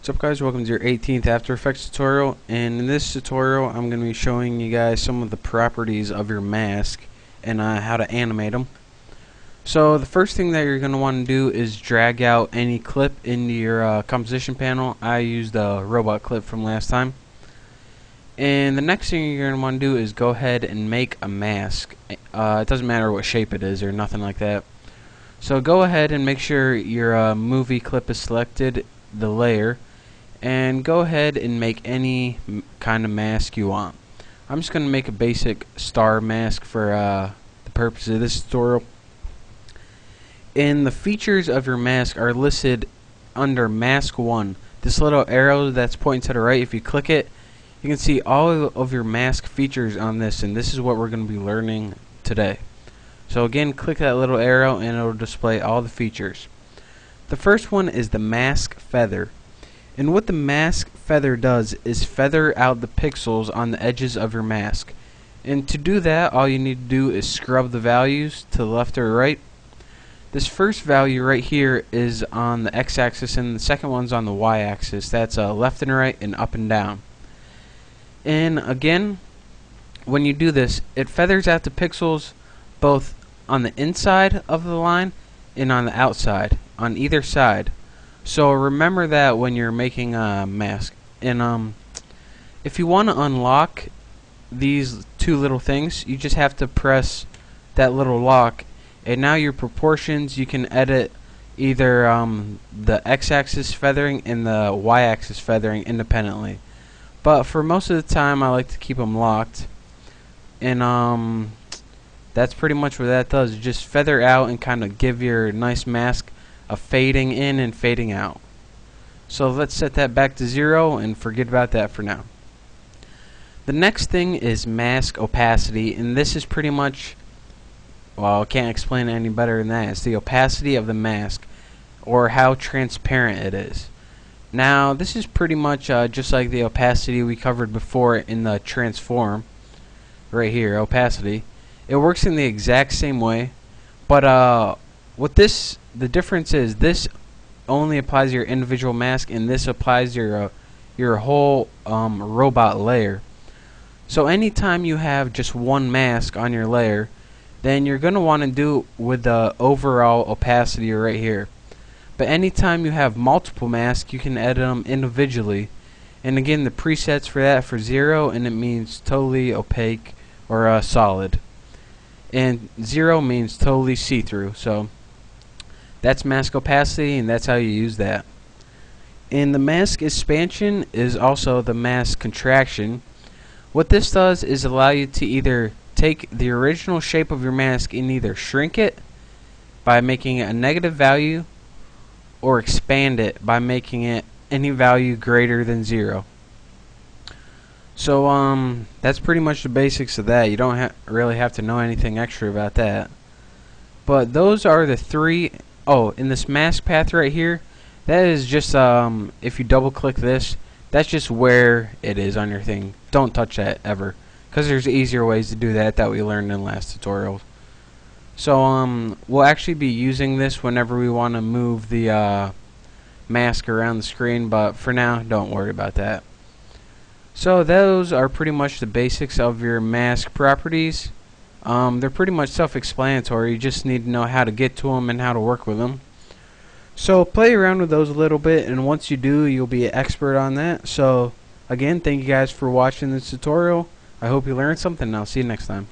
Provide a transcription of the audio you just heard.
What's up guys, welcome to your 18th After Effects tutorial, and in this tutorial I'm going to be showing you guys some of the properties of your mask and how to animate them. So the first thing that you're going to want to do is drag out any clip into your composition panel. I used the robot clip from last time. And the next thing you're going to want to do is go ahead and make a mask. It doesn't matter what shape it is or nothing like that. So go ahead and make sure your movie clip is selected, the layer, and go ahead and make any kind of mask you want. I'm just going to make a basic star mask for the purpose of this tutorial. And the features of your mask are listed under Mask 1. This little arrow that's pointing to the right, if you click it, you can see all of your mask features on this, and this is what we're going to be learning today. So again, click that little arrow and it'll display all the features. The first one is the mask feather. And what the mask feather does is feather out the pixels on the edges of your mask. And to do that, all you need to do is scrub the values to the left or right. This first value right here is on the x-axis, and the second one's on the y-axis. That's left and right and up and down. And again, when you do this, it feathers out the pixels both on the inside of the line and on the outside, on either side. So remember that when you're making a mask. And if you want to unlock these two little things, you just have to press that little lock, and now your proportions, you can edit either the x-axis feathering and the y-axis feathering independently. But for most of the time I like to keep them locked. And that's pretty much what that does. Just feather out and kind of give your nice mask a fading in and fading out. So let's set that back to 0 and forget about that for now. The next thing is mask opacity, and this is pretty much, well, I can't explain it any better than that. It's the opacity of the mask, or how transparent it is. Now this is pretty much just like the opacity we covered before in the transform. Right here, opacity. It works in the exact same way, but the difference is this only applies to your individual mask, and this applies to your whole robot layer. So anytime you have just one mask on your layer, then you're going to want to do it with the overall opacity right here. But anytime you have multiple masks, you can edit them individually. And again, the presets for that for 0, and it means totally opaque or solid. And 0 means totally see-through. So that's mask opacity, and that's how you use that. And the mask expansion is also the mask contraction. What this does is allow you to either take the original shape of your mask and either shrink it by making it a negative value, or expand it by making it any value greater than 0. So that's pretty much the basics of that. You don't really have to know anything extra about that. But those are the three. Oh, in this mask path right here, that is just if you double click this, that's just where it is on your thing. Don't touch that ever, because there's easier ways to do that we learned in last tutorial. So we'll actually be using this whenever we want to move the mask around the screen, but for now don't worry about that. So those are pretty much the basics of your mask properties. They're pretty much self-explanatory. You just need to know how to get to them and how to work with them. So play around with those a little bit, and once you do, you'll be an expert on that. So again, thank you guys for watching this tutorial. I hope you learned something, and I'll see you next time.